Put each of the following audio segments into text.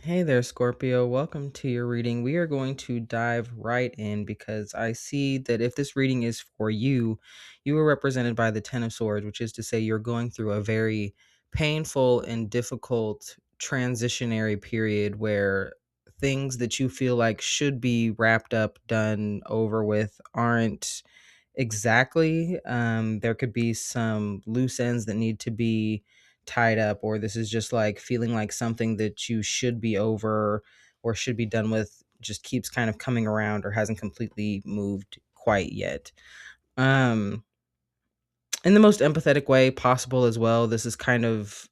Hey there, Scorpio. Welcome to your reading. We are going to dive right in because I see that if this reading is for you, you are represented by the Ten of Swords, which is to say you're going through a very painful and difficult transitionary period where things that you feel like should be wrapped up, done, over with aren't exactly. There could be some loose ends that need to be tied up, or this is just like feeling like something that you should be over or should be done with just keeps kind of coming around or hasn't completely moved quite yet. Um, in the most empathetic way possible as well. This is kind of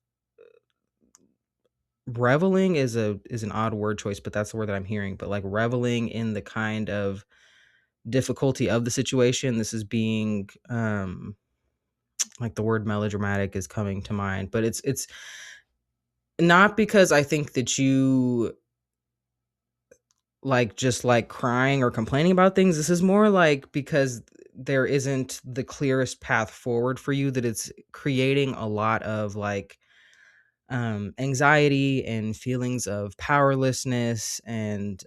reveling is an odd word choice, but that's the word that I'm hearing. But like reveling in the kind of difficulty of the situation. This is being like the word melodramatic is coming to mind, but it's not because I think that you like just like crying or complaining about things. This is more like because there isn't the clearest path forward for you, that it's creating a lot of like anxiety and feelings of powerlessness, and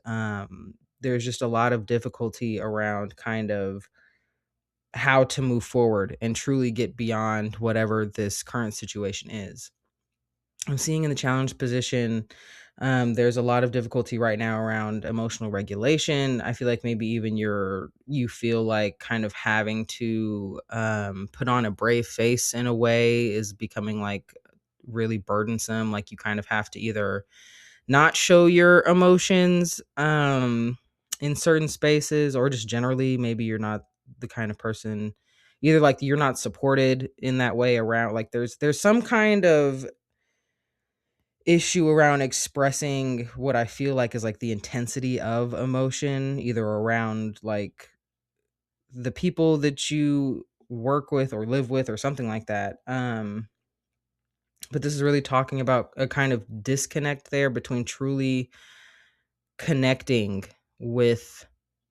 there's just a lot of difficulty around kind of how to move forward and truly get beyond whatever this current situation is. I'm seeing in the challenge position, there's a lot of difficulty right now around emotional regulation. I feel like maybe even you feel like kind of having to put on a brave face in a way is becoming like really burdensome. Like you kind of have to either not show your emotions in certain spaces, or just generally maybe you're not the kind of person, either like you're not supported in that way around, like there's some kind of issue around expressing what I feel like is like the intensity of emotion, either around like the people that you work with or live with or something like that. But this is really talking about a kind of disconnect there between truly connecting with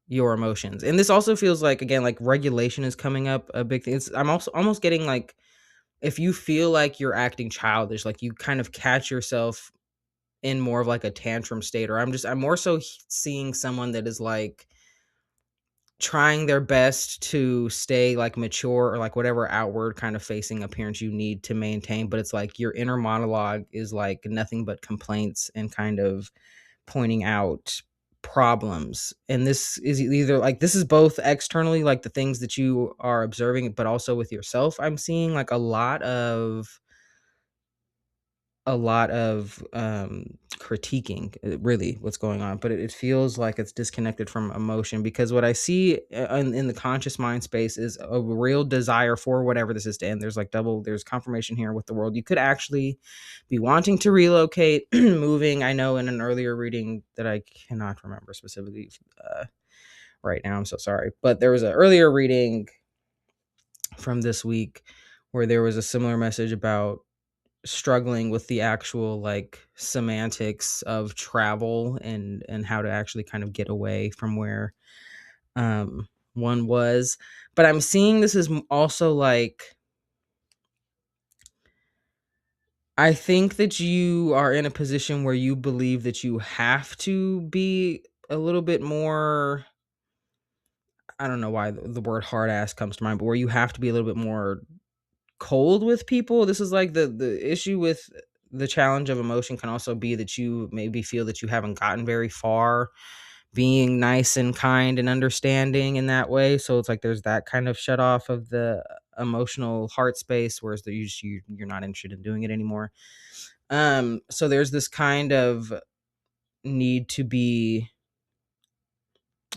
your emotions. And this also feels like, again, like regulation is coming up a big thing. I'm also almost getting like, if you feel like you're acting childish, like you kind of catch yourself in more of like a tantrum state, or I'm more so seeing someone that is like trying their best to stay like mature, or like whatever outward kind of facing appearance you need to maintain, but it's like your inner monologue is like nothing but complaints and kind of pointing out problems. And this is either like, this is both externally, like the things that you are observing, but also with yourself. I'm seeing like a lot of critiquing, really what's going on, but it feels like it's disconnected from emotion, because what I see in the conscious mind space is a real desire for whatever this is to end. There's confirmation here with the world. You could actually be wanting to relocate, moving. I know in an earlier reading that I cannot remember specifically right now, I'm so sorry, but there was an earlier reading from this week where there was a similar message about struggling with the actual like semantics of travel and how to actually kind of get away from where one was. But I'm seeing this is also like, I think that you are in a position where you believe that you have to be a little bit more, I don't know why the word hard ass comes to mind, but where you have to be a little bit more cold with people. This is like the issue with the challenge of emotion can also be that you maybe feel that you haven't gotten very far being nice and kind and understanding in that way. So it's like there's that kind of shut off of the emotional heart space, whereas you're not interested in doing it anymore. So there's this kind of need to be,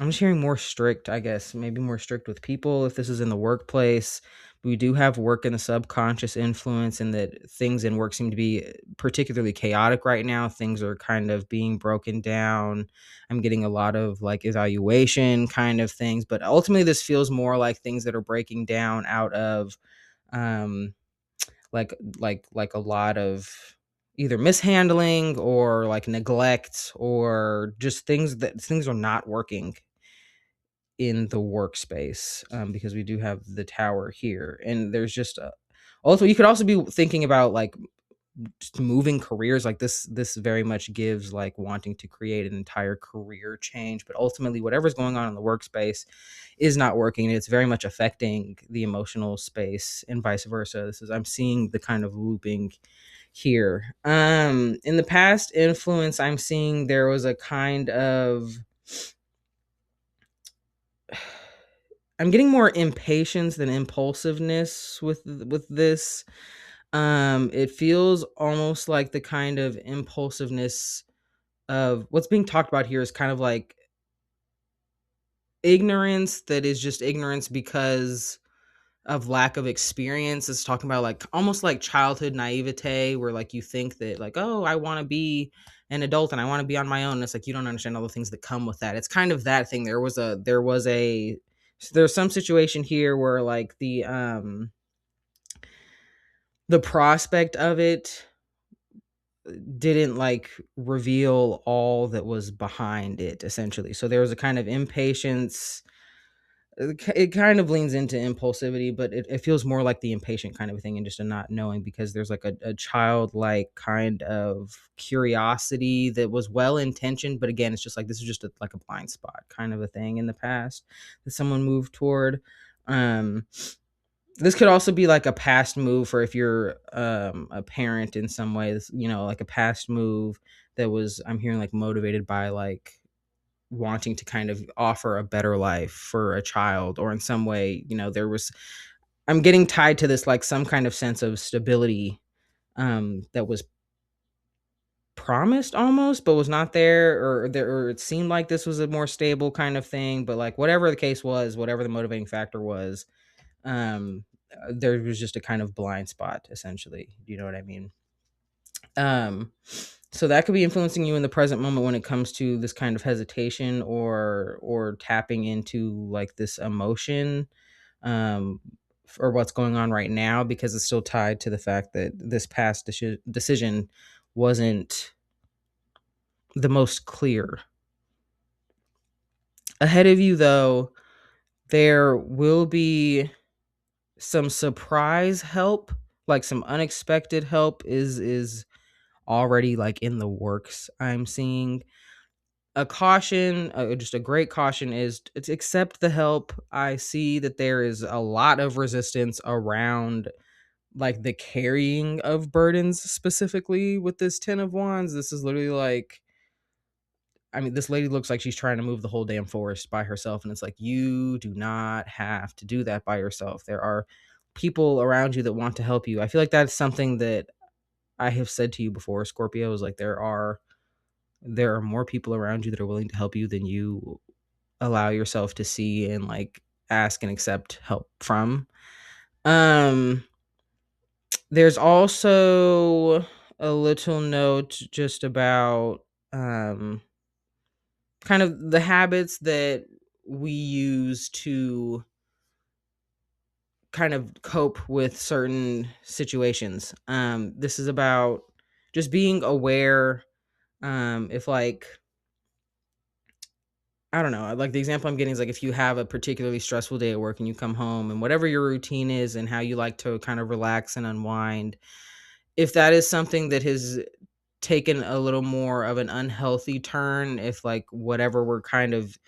I'm just hearing more strict, I guess, maybe more strict with people. If this is in the workplace, we do have work in the subconscious influence, and that things in work seem to be particularly chaotic right now. Things are kind of being broken down. I'm getting a lot of like evaluation kind of things, but ultimately this feels more like things that are breaking down out of um like a lot of either mishandling or like neglect, or just things are not working in the workspace, because we do have the tower here, and there's just also, you could also be thinking about like just moving careers. Like this very much gives like wanting to create an entire career change, but ultimately whatever's going on in the workspace is not working. It's very much affecting the emotional space and vice versa. I'm seeing the kind of looping here. In the past influence, I'm seeing there was a kind of, I'm getting more impatience than impulsiveness with this. It feels almost like the kind of impulsiveness of what's being talked about here is kind of like ignorance that is just ignorance because of lack of experience. It's talking about like almost like childhood naivete where like you think that like, oh, I want to be an adult and I want to be on my own. And it's like you don't understand all the things that come with that. It's kind of that thing. There's some situation here where like the prospect of it didn't like reveal all that was behind it, essentially. So there was a kind of impatience. It kind of leans into impulsivity, but it feels more like the impatient kind of thing and just a not knowing, because there's like a childlike kind of curiosity that was well intentioned, but again, it's just like this is just like a blind spot kind of a thing in the past that someone moved toward. um this could also be like a past move for if you're a parent in some ways, like a past move that was, I'm hearing, like motivated by like wanting to kind of offer a better life for a child, or in some way, there was, I'm getting tied to this like some kind of sense of stability that was promised almost but was not there, or it seemed like this was a more stable kind of thing, but like whatever the case was, whatever the motivating factor was, there was just a kind of blind spot, essentially. Do you know what I mean? um so that could be influencing you in the present moment when it comes to this kind of hesitation or tapping into like this emotion, um or what's going on right now, because it's still tied to the fact that this past decision wasn't the most clear. Ahead of you, though, there will be some surprise help, like some unexpected help is already like in the works. I'm seeing a caution, just a great caution is to accept the help. I see that there is a lot of resistance around like the carrying of burdens, specifically with this 10 of wands. This is literally like, I mean, this lady looks like she's trying to move the whole damn forest by herself. And it's like, you do not have to do that by yourself. There are people around you that want to help you. I feel like that's something that I have said to you before, Scorpio, is like there are more people around you that are willing to help you than you allow yourself to see and like ask and accept help from. Um there's also a little note just about kind of the habits that we use to kind of cope with certain situations. This is about just being aware. If like, I don't know, like the example I'm getting is like if you have a particularly stressful day at work and you come home and whatever your routine is and how you like to kind of relax and unwind, if that is something that has taken a little more of an unhealthy turn, if like whatever we're kind of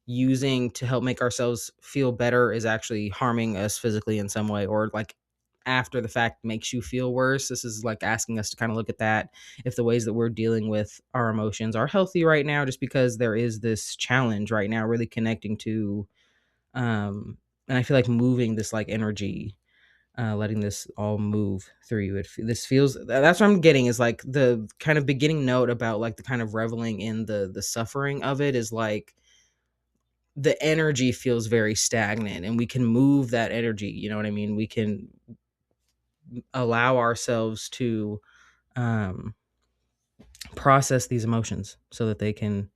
using to help make ourselves feel better is actually harming us physically in some way, or like after the fact makes you feel worse, this is like asking us to kind of look at that, if the ways that we're dealing with our emotions are healthy right now, just because there is this challenge right now really connecting to and I feel like moving this like energy, letting this all move through you. This feels, that's what I'm getting, is like the kind of beginning note about like the kind of reveling in the suffering of it is like the energy feels very stagnant, and we can move that energy. You know what I mean? We can allow ourselves to um, process these emotions so that they can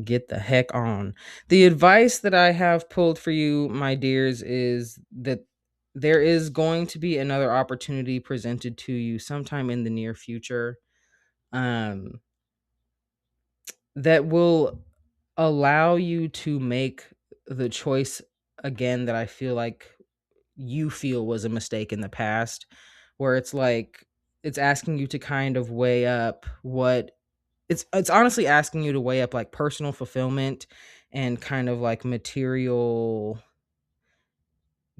get the heck on. The advice that I have pulled for you, my dears, is that there is going to be another opportunity presented to you sometime in the near future, um, that will allow you to make the choice again that I feel like you feel was a mistake in the past, where it's like it's asking you to kind of weigh up what it's honestly asking you to weigh up like personal fulfillment and kind of like material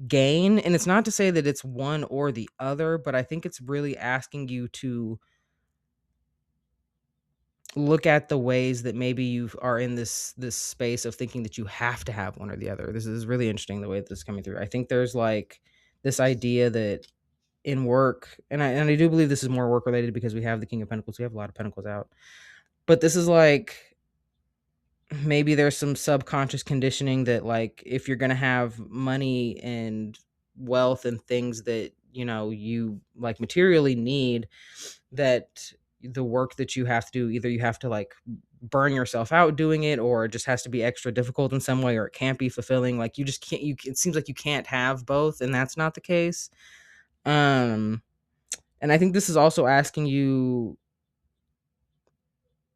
gain. And it's not to say that it's one or the other, but I think it's really asking you to look at the ways that maybe you are in this space of thinking that you have to have one or the other. This is really interesting the way this is coming through. I think there's like this idea that in work, and I do believe this is more work related because we have the King of Pentacles. We have a lot of Pentacles out. But this is like maybe there's some subconscious conditioning that like if you're going to have money and wealth and things that, you know, you like materially need, that the work that you have to do, either you have to like burn yourself out doing it, or it just has to be extra difficult in some way, or it can't be fulfilling. Like you just can't, it seems like you can't have both, and that's not the case. And I think this is also asking you,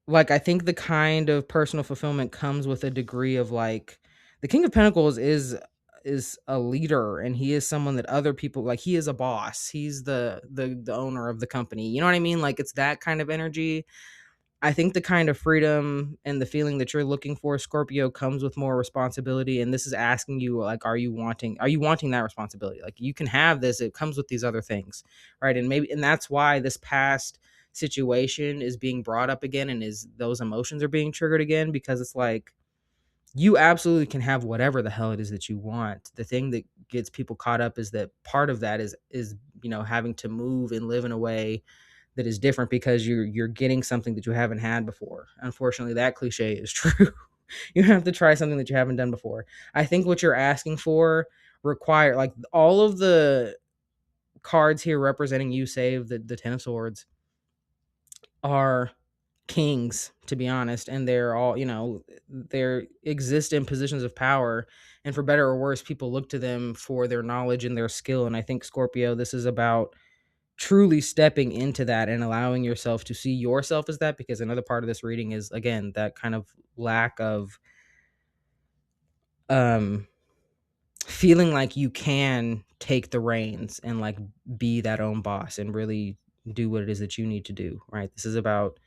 like, I think the kind of personal fulfillment comes with a degree of like the King of Pentacles is a leader, and he is someone that other people like. He is a boss. He's the owner of the company. You know what I mean? Like it's that kind of energy. I think the kind of freedom and the feeling that you're looking for, Scorpio, comes with more responsibility. And this is asking you, like, are you wanting that responsibility? Like, you can have this, it comes with these other things, right? And that's why this past situation is being brought up again, and is those emotions are being triggered again, because it's like you absolutely can have whatever the hell it is that you want. The thing that gets people caught up is that part of that is you know, having to move and live in a way that is different because you're getting something that you haven't had before. Unfortunately, that cliche is true. You have to try something that you haven't done before. I think what you're asking for require, like, all of the cards here representing you, save the Ten of Swords, are kings, to be honest, and they're all, you know, they exist in positions of power, and for better or worse, people look to them for their knowledge and their skill. And I think, Scorpio, this is about truly stepping into that and allowing yourself to see yourself as that, because another part of this reading is, again, that kind of lack of um feeling like you can take the reins and like be that own boss and really do what it is that you need to do, right? This is about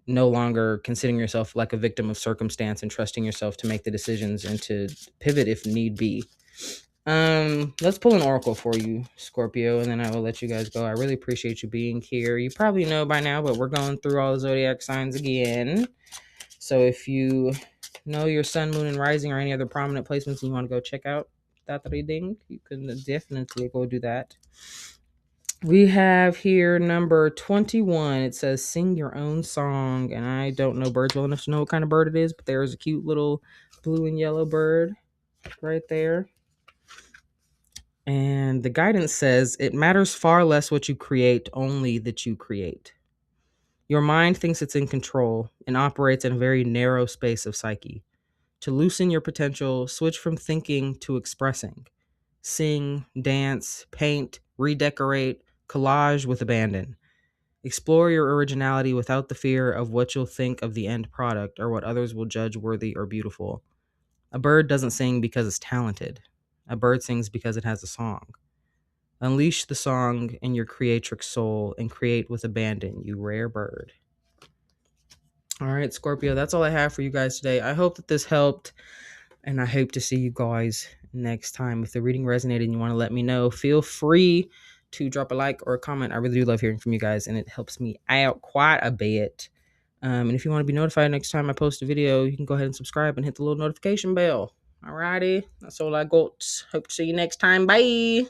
no longer considering yourself like a victim of circumstance and trusting yourself to make the decisions and to pivot if need be. Let's pull an oracle for you, Scorpio, and then I will let you guys go. I really appreciate you being here. You probably know by now, but we're going through all the zodiac signs again. So if you know your sun, moon, and rising, or any other prominent placements and you want to go check out that reading, you can definitely go do that. We have here number 21. It says sing your own song, and I don't know birds well enough to know what kind of bird it is, but there is a cute little blue and yellow bird right there. And the guidance says, it matters far less what you create, only that you create. Your mind thinks it's in control and operates in a very narrow space of psyche. To loosen your potential, switch from thinking to expressing. Sing, dance, paint, redecorate, collage with abandon. Explore your originality without the fear of what you'll think of the end product or what others will judge worthy or beautiful. A bird doesn't sing because it's talented. A bird sings because it has a song. Unleash the song in your creatrix soul and create with abandon, you rare bird. All right, Scorpio, that's all I have for you guys today. I hope that this helped, and I hope to see you guys next time. If the reading resonated and you want to let me know, feel free to drop a like or a comment. I really do love hearing from you guys, and it helps me out quite a bit. And if you want to be notified next time I post a video, you can go ahead and subscribe and hit the little notification bell. Alrighty, that's all I got. Hope to see you next time. Bye.